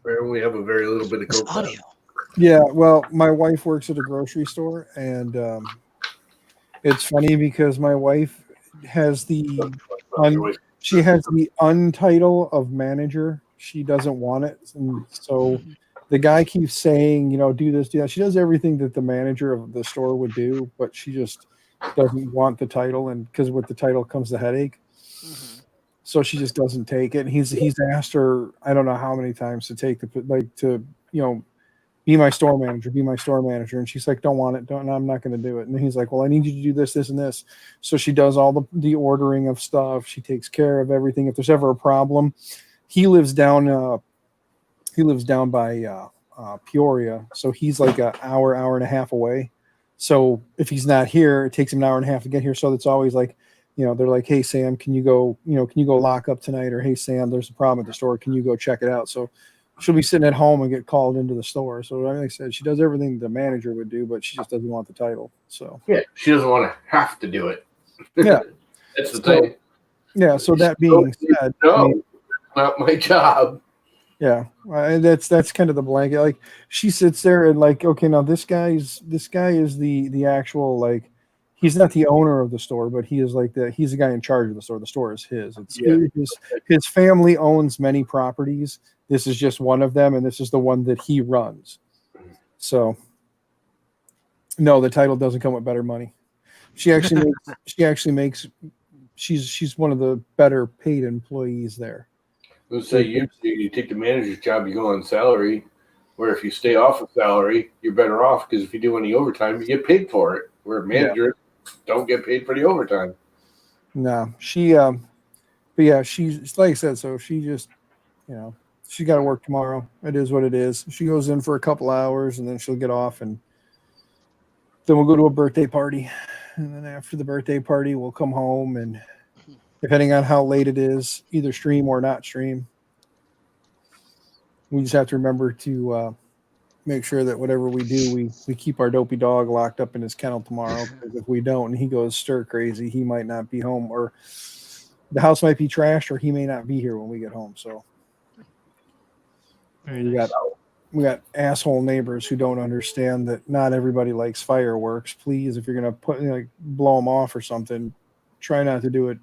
I only have a very little bit of It's coke. audio. yeah, well, my wife works at a grocery store, and it's funny because my wife has she has the untitle of manager. She doesn't want it, and so the guy keeps saying, do this, do that. She does everything that the manager of the store would do, but she just doesn't want the title, and because with the title comes the headache. Mhm. So she just doesn't take it. And he's asked her, I don't know how many times to take be my store manager. And she's like, don't want it. I'm not going to do it. And he's like, well, I need you to do this, this, and this. So she does all the ordering of stuff. She takes care of everything. If there's ever a problem, he lives down by Peoria. So he's like an hour and a half away. So if he's not here, it takes him an hour and a half to get here. So it's always like, they're like, hey, Sam, can you go lock up tonight? Or, hey, Sam, there's a problem at the store. Can you go check it out? So she'll be sitting at home and get called into the store. So like I said, she does everything the manager would do, but she just doesn't want the title. So Yeah, she doesn't want to have to do it. Yeah. That's the thing. yeah. So that being said, No, not my job. yeah, that's kind of the blanket. Like she sits there and like, okay, now this guy is the actual, like, he's not the owner of the store, but he is like he's the guy in charge of the store. The store is his. It's his family owns many properties. This is just one of them, and this is the one that he runs. So no, the title doesn't come with better money. She's one of the better paid employees there. Let's say you take the manager's job, you go on salary, where if you stay off of salary, you're better off because if you do any overtime, you get paid for it. Where managers don't get paid for the overtime. No, but yeah, she's like I said, so she just, she got to work tomorrow. It is what it is. She goes in for a couple hours and then she'll get off, and then we'll go to a birthday party. And then after the birthday party, we'll come home and, depending on how late it is, either stream or not stream. We just have to remember to make sure that whatever we do, we keep our dopey dog locked up in his kennel tomorrow. Because if we don't and he goes stir crazy, he might not be home, or the house might be trashed, or he may not be here when we get home. So we got asshole neighbors who don't understand that not everybody likes fireworks. Please, if you're gonna blow them off or something, try not to do it.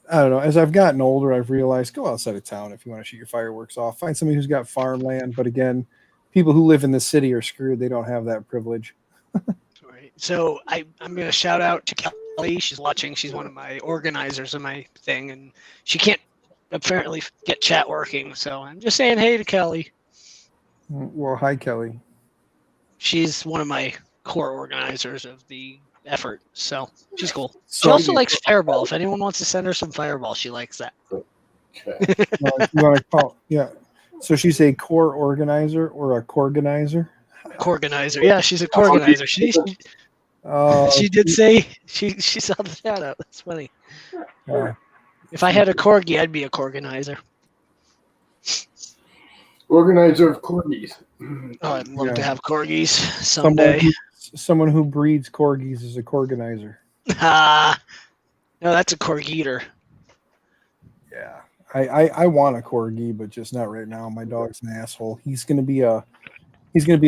I don't know. As I've gotten older, I've realized go outside of town if you want to shoot your fireworks off. Find somebody who's got farmland. But again, people who live in the city are screwed. They don't have that privilege. Right. So I'm going to shout out to Kelly. She's watching. She's one of my organizers of my thing, and she can't apparently get chat working. So I'm just saying hey to Kelly. Well, hi, Kelly. She's one of my core organizers of the effort. So she's cool. She So also likes Fireball. If anyone wants to send her some Fireball, she likes that. Okay. you want to call? Yeah. So she's a core organizer or a corganizer. Corganizer. Yeah, she's a corganizer. She did say she saw the shout out. That's funny. If I had a corgi, I'd be a corganizer. Organizer of corgis. Oh, I'd love to Yeah. have corgis someday. Someone who breeds corgis is a corganizer. Ah, no, that's a corgi eater. Yeah. I want a corgi, but just not right now. My dog's an asshole. He's gonna be a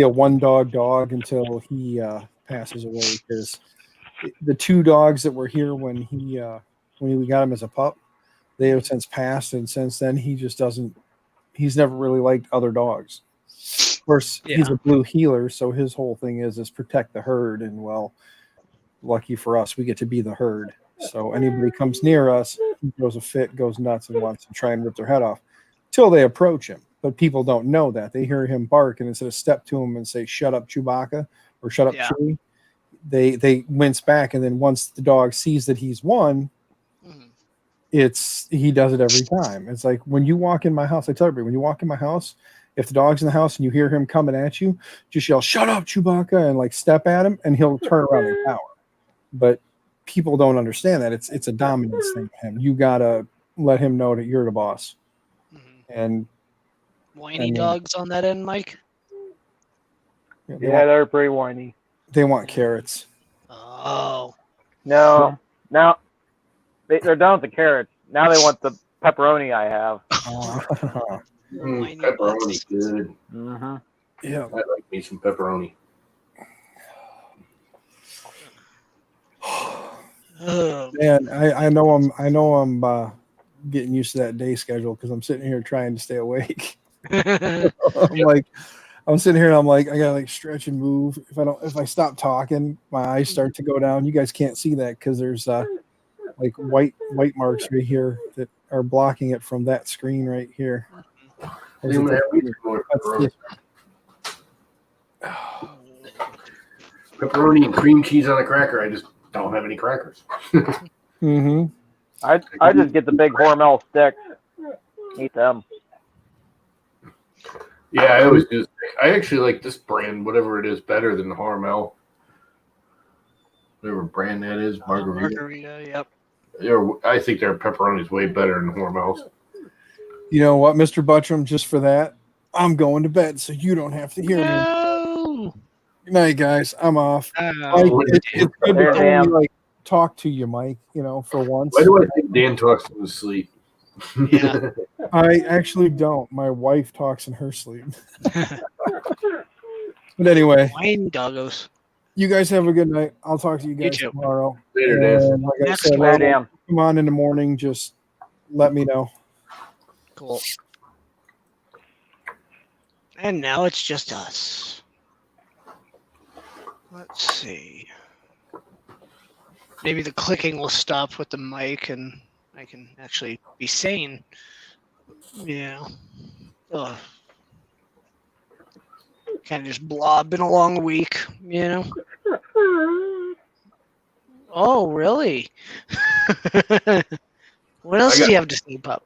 one dog until he passes away, because the two dogs that were here when we got him as a pup, they have since passed, and since then he's never really liked other dogs. Of course, he's Yeah. a blue healer, so his whole thing is protect the herd, and well, lucky for us, we get to be the herd. So anybody comes near us, he throws a fit, goes nuts, and wants to try and rip their head off till they approach him. But people don't know that. They hear him bark, and instead of step to him and say, "Shut up, Chewbacca," or "Shut up, Yeah. Chewie," they wince back, and then once the dog sees that he's won, Mhm. he does it every time. It's like when you walk in my house, I tell everybody, when you walk in my house, if the dog's in the house and you hear him coming at you, just yell, "Shut up, Chewbacca," and like step at him, and he'll turn around and cower. But people don't understand that it's a dominance thing for him. You gotta let him know that you're the boss. Mhm. And Whiny And then- dogs on that end, Mike. they, Yeah, want, they're pretty whiny. they want carrots. Oh, No, now they're done with the carrots. Now they want the pepperoni I have. Whiny Pepperoni, nuts. good. Mm-hmm. Yeah. I like me some pepperoni. Oh, Man, I know I'm getting used to that day schedule because I'm sitting here trying to stay awake. I'm sitting here and I'm like, I gotta like stretch and move. If I stop talking, my eyes start to go down. You guys can't see that because there's like white marks right here that are blocking it from that screen right here. They would have me some more pepperoni. Pepperoni and cream cheese on a cracker. I just don't have any crackers. Mm-hmm. I just get the big Hormel sticks. Eat them. Yeah, I always do. I actually like this brand, whatever it is, better than Hormel. Whatever brand that is, Margarita. margarita. Yep. I think their pepperoni is way better than Hormel's. You know what, Mr. Buttram? Just for that, I'm going to bed, so you don't have to hear me. No. Good night, guys. I'm off. Mike, Oh, it's good to There, finally, Dan. like talk to you, Mike. You know, for once. Why do I think Dan talks in his sleep? Yeah. I actually don't. My wife talks in her sleep. But anyway, Whiny doggos. you guys have a good night. I'll talk to you You guys too. tomorrow. Later, Dan. And like I Next said, one. Later, Dan. come on in the morning. Just let me know. Cool. And now it's just us. Let's see. Maybe the clicking will stop with the mic and I can actually be sane. Yeah. Ugh. Kind of just blobbing along a week, you know? Oh, really? What else do you have to say, Pup?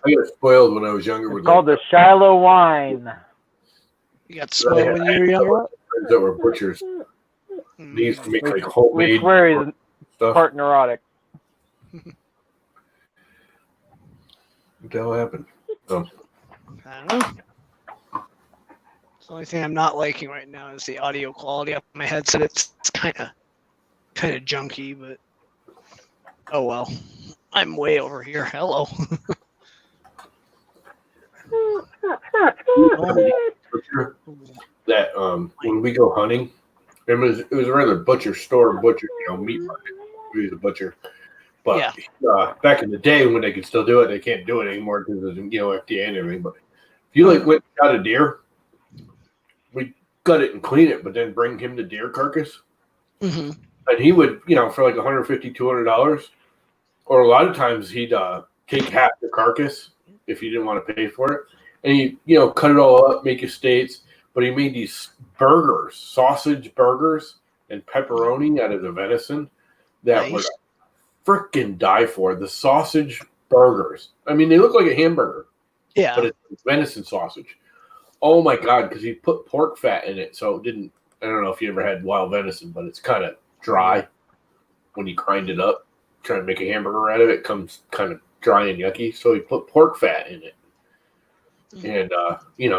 I got spoiled when I was younger It's with called the Shiloh wine. You got spoiled when you were younger? friends that were butchers. Hmm. They used to make like We homemade swear he's stuff. part neurotic. What the hell happened? I don't know. The only thing I'm not liking right now is the audio quality of my headset. It's kind of junky, but oh well. I'm way over here. Hello. Butcher that when we go hunting, it was a rather butcher store, meat market. He was a butcher, but back in the day when they could still do it, they can't do it anymore because of FDA and everything. But if you like went and got a deer, we gut it and clean it, but then bring him the deer carcass, Hmm. and he would for like $150, $200, or a lot of times he'd take half the carcass if you didn't want to pay for it, and he cut it all up, make your steaks. But he made these burgers, sausage burgers, and pepperoni out of the venison that Nice. would freaking die for. The sausage burgers. I mean, they look like a hamburger, Yeah. but it's venison sausage. Oh my God, because he put pork fat in it, so it didn't. I don't know if you ever had wild venison, but it's kind of dry when you grind it up. Try to make a hamburger out of it, comes kind of dry and yucky. So he put pork fat in it, and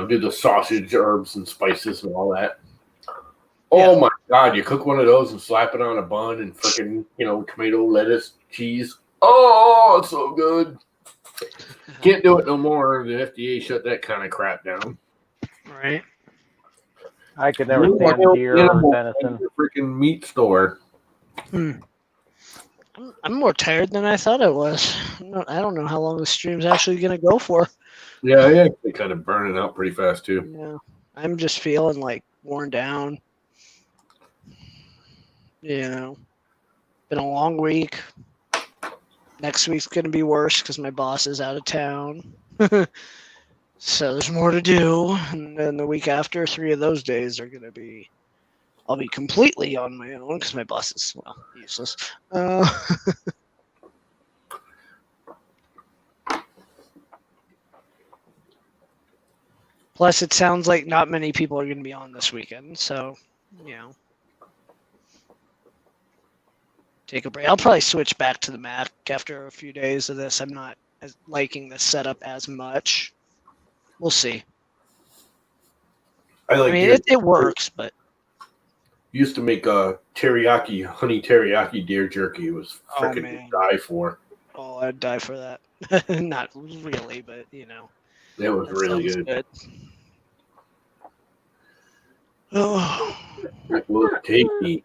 do the sausage, herbs, and spices and all that. Oh my God! You cook one of those and slap it on a bun and freaking tomato, lettuce, cheese. Oh, it's so good. Can't do it no more. The FDA shut that kind of crap down. Right. I could never You stand want deer or animal venison. in your freaking meat store. I'm more tired than I thought I was. I don't know how long the stream's actually going to go for. Yeah, yeah, they kind of burning out pretty fast too. Yeah. I'm just feeling like worn down. Been a long week. Next week's going to be worse because my boss is out of town. So there's more to do. And then the week after, 3 of those days are going to be, I'll be completely on my own because my boss is, useless. Plus, it sounds like not many people are going to be on this weekend. So, take a break. I'll probably switch back to the Mac after a few days of this. I'm not liking the setup as much. We'll see. I like. It works, but used to make honey teriyaki deer jerky. It was freaking man. die for. Oh, I'd die for that. Not really, but It was that really sounds good. Oh, It was tasty.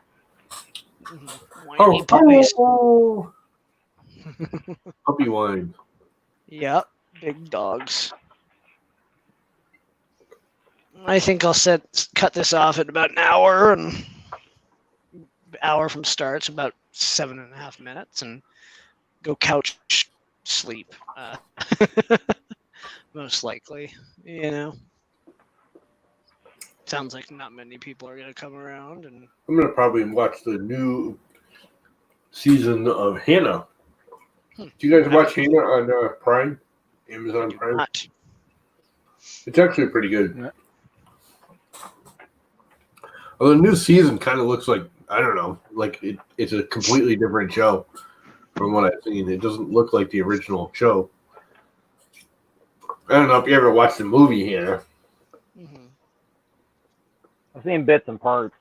whiny puppies. Puppy wine. Yep, big dogs. I think I'll cut this off at about an hour, and hour from starts, about 7.5 minutes, and go couch sleep. Most likely, Sounds like not many people are gonna come around, and I'm gonna probably watch the new season of Hannah. Do you guys watch Hannah on Prime? Amazon Prime? not. It's actually pretty good. Yeah. Well, the new season kind of looks like, I don't know, like it's a completely different show from what I've seen. It doesn't look like the original show. I don't know if you ever watched the movie Hannah. I've seen bits and parts.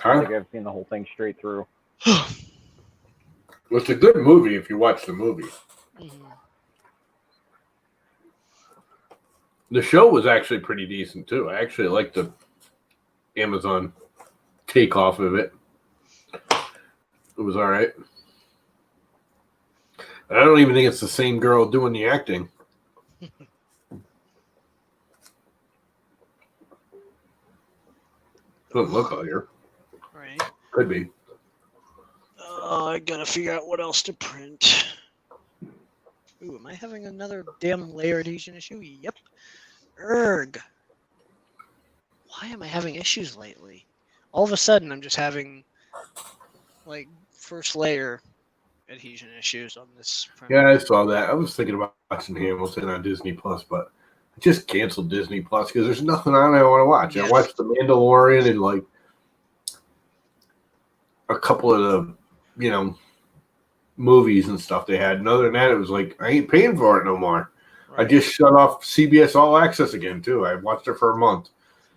I don't Huh? think I've seen the whole thing straight through. Well, it's a good movie if you watch the movie. The show was actually pretty decent too. I actually liked the Amazon takeoff of it. It was all right. I don't even think it's the same girl doing the acting. Doesn't look like her. Right. Could be. I gotta figure out what else to print. Ooh, am I having another damn layer adhesion issue? Yep. Erg. Why am I having issues lately? All of a sudden, I'm just having, first layer adhesion issues on this print. Yeah, I saw that. I was thinking about watching Hamilton on Disney Plus, but I just canceled Disney Plus because there's nothing on I want to watch. I watched The Mandalorian and a couple of the, movies and stuff they had. And other than that, it was like, I ain't paying for it no more. Right. I just shut off CBS All Access again, too. I watched it for a month.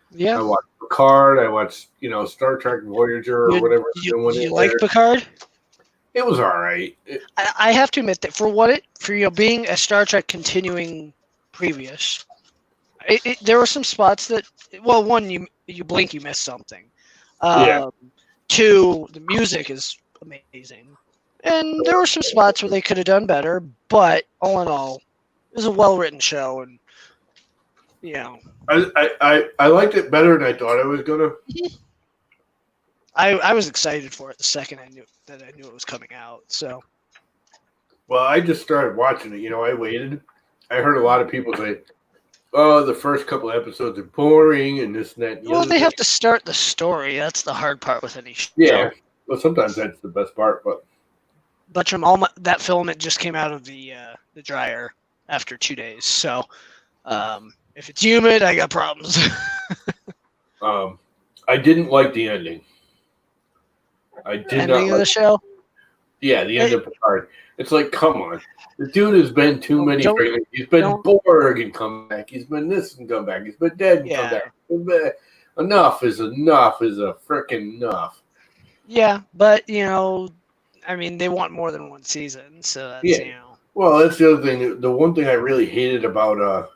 Yeah. I watched Picard. I watched, Star Trek Voyager or whatever. You like Picard? It was all right. I have to admit that for being a Star Trek continuing previous, there were some spots that, well, one, you blink, you miss something. Yeah. 2, the music is amazing. And there were some spots where they could have done better, but all in all, it was a well-written show, and I liked it better than I thought I was gonna. I was excited for it the second I knew it was coming out. So, well, I just started watching it. I waited. I heard a lot of people say, oh, the first couple of episodes are boring and this and that. And the Well, other they thing. have to start the story. That's the hard part with any show. Yeah. Well, sometimes that's the best part, but But that filament just came out of the dryer after 2 days. So if it's humid, I got problems. I didn't like the ending. I did not Ending of the like. show. Yeah, the end of Picard. It's like, come on. The dude has been too many. Don't- He's been don't- Borg and come back. He's been this and come back. He's been dead and come Yeah. back. Enough is enough is a freaking enough. Yeah, but I mean, they want more than one season, so that's Yeah. Well, that's the other thing. The one thing I really hated about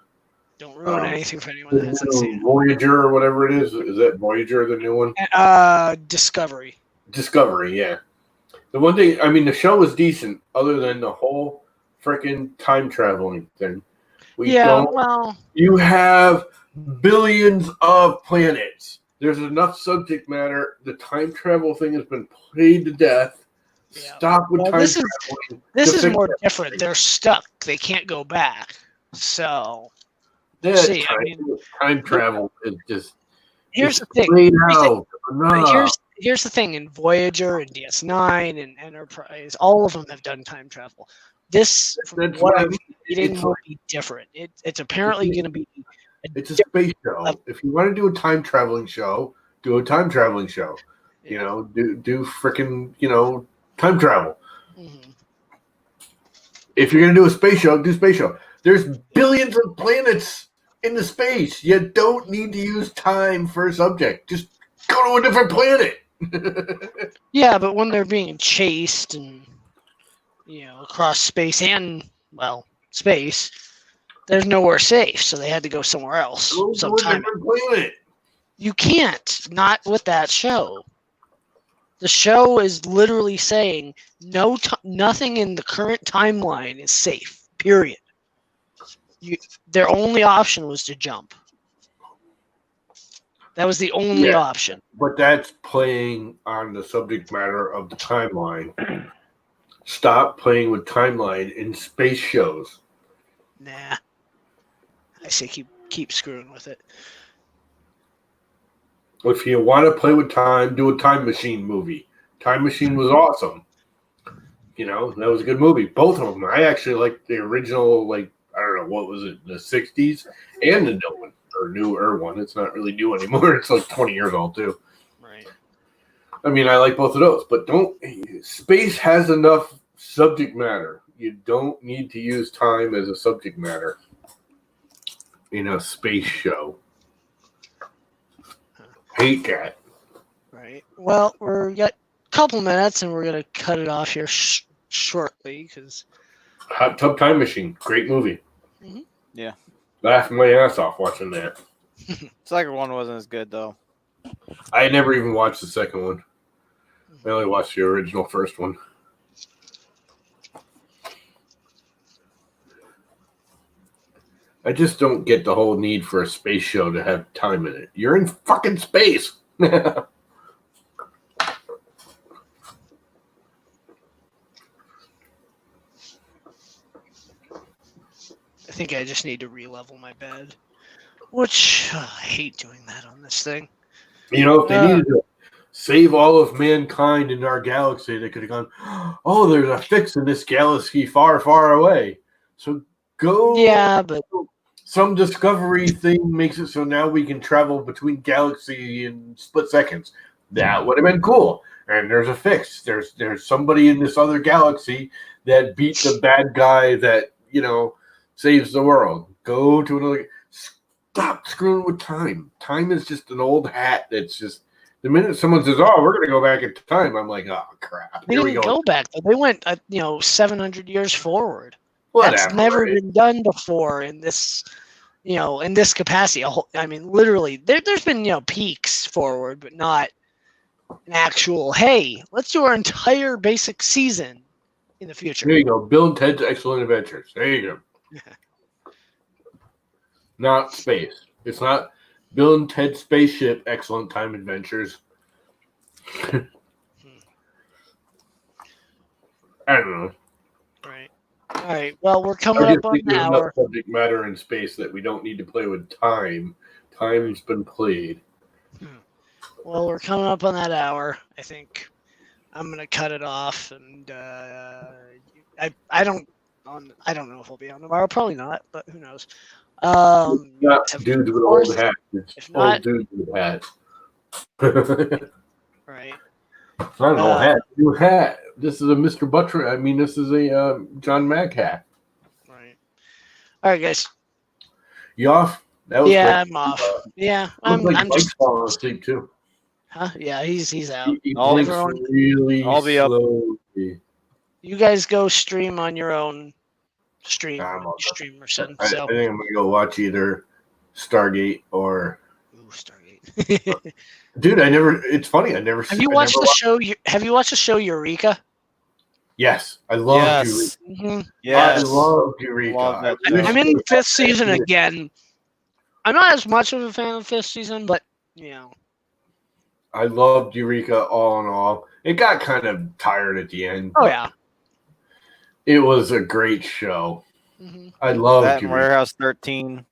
don't ruin anything for anyone that hasn't seen Voyager or whatever it is that Voyager, the new one? it. Discovery. Discovery, yeah. The one thing, I mean, the show was decent, other than the whole freaking time traveling thing. You have billions of planets. There's enough subject matter. The time travel thing has been played to death. Yeah. Stop with Well, time this traveling. This to is fix more that. different. They're stuck. They can't go back. So That see, I mean- time travel is just here's the it's thing. played Here's the- out. Enough. Here's the thing. In Voyager and DS9 and Enterprise, all of them have done time travel. This, from That's what what I I'm mean. reading, It's will be different. It's apparently going to be. It's a space show. If you want to do a time traveling show, do a time traveling show. You know, do freaking time travel. Mhm. If you're gonna do a space show, do space show. There's billions of planets in the space. You don't need to use time for a subject. Just go to a different planet. Yeah, but when they're being chased and across space and space, there's nowhere safe, so they had to go somewhere else. Go to a Sometime different planet. you can't. Not with that show. The show is literally saying nothing in the current timeline is safe. Period. Their only option was to jump. That was the only Yeah. option. But that's playing on the subject matter of the timeline. Stop playing with timeline in space shows. Nah. I say keep screwing with it. If you want to play with time, do a Time Machine movie. Time Machine was awesome. That was a good movie. Both of them. I actually liked the original, I don't know, what was it, the 60s and the new one, or newer one. It's not really new anymore. It's like 20 years old, too. Right. I mean, I like both of those, but space has enough subject matter. You don't need to use time as a subject matter in a space show. Hate that. Right. Well, we got a couple minutes, and we're gonna cut it off here shortly because. Hot Tub Time Machine, great movie. Mhm. Yeah. Laughed my ass off watching that. Second one wasn't as good though. I never even watched the second one. I only watched the original first one. I just don't get the whole need for a space show to have time in it. You're in fucking space. I think I just need to re-level my bed, which I hate doing that on this thing. If they needed to save all of mankind in our galaxy, they could have gone, oh, there's a fix in this galaxy far, far away. So go. Yeah, but Some discovery thing makes it so now we can travel between galaxy in split seconds. That would have been cool. And there's a fix. There's somebody in this other galaxy that beat the bad guy that, saves the world. Go to another. Stop screwing with time. Time is just an old hat that's just. The minute someone says, oh, we're going to go back in time, I'm like, oh, crap. they Here we didn't go. go back. They went, 700 years forward. Whatever. That's never right? been done before in this, in this capacity. I mean, literally, there's been, peaks forward, but not an actual, hey, let's do our entire basic season in the future. There you go. Bill and Ted's Excellent Adventures. There you go. Not space. It's not Bill and Ted's Spaceship Excellent Time Adventures. I don't know. Right. All right. Well, we're coming I just up on think an there's hour. enough subject matter in space that we don't need to play with time. Time's been played. Well, we're coming up on that hour. I think I'm gonna cut it off, and I don't know if I'll be on tomorrow. Probably not, but who knows? Not of dudes with course, old hats. It's if not- old dudes with hats. right. Not an old hat. New hat. This is a Mr. Butcher. I mean, this is a John Mack hat. Right. All right, guys. You off? That was Yeah, quick. I'm off. Yeah, Looks like I'm Mike's just. falling asleep too. Huh? Yeah, he's out. He I'll- blinks everyone- really I'll be up. slowly. You guys go stream on your own stream, I'm all done. Streamerson. I So, think I'm gonna go watch either Stargate or. ooh, Stargate. Dude, I never. It's funny. I never. Have you I watched never the show? Have you watched the show Eureka? Yes, I love Yes. Eureka. Mm-hmm. Yes. I love Eureka. Love that I wish I'm in they fifth had season it. again. I'm not as much of a fan of fifth season, but you know, I loved Eureka all in all. It got kind of tired at the end. oh yeah. It was a great show. Mm-hmm. I loved That and Eureka. Warehouse 13.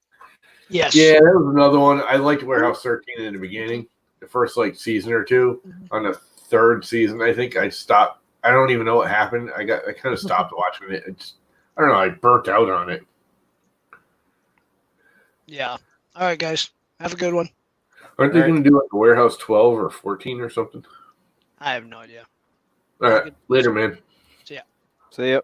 Yes. Yeah, that was another one. I liked Warehouse 13 in the beginning, the first like season or two. On the third season, I think I stopped. I don't even know what happened. I kind of stopped watching it. It's, I don't know. I burnt out on it. Yeah. All right, guys. Have a good one. Aren't they All right. going to do like a Warehouse 12 or 14 or something? I have no idea. All right, later, man. See ya.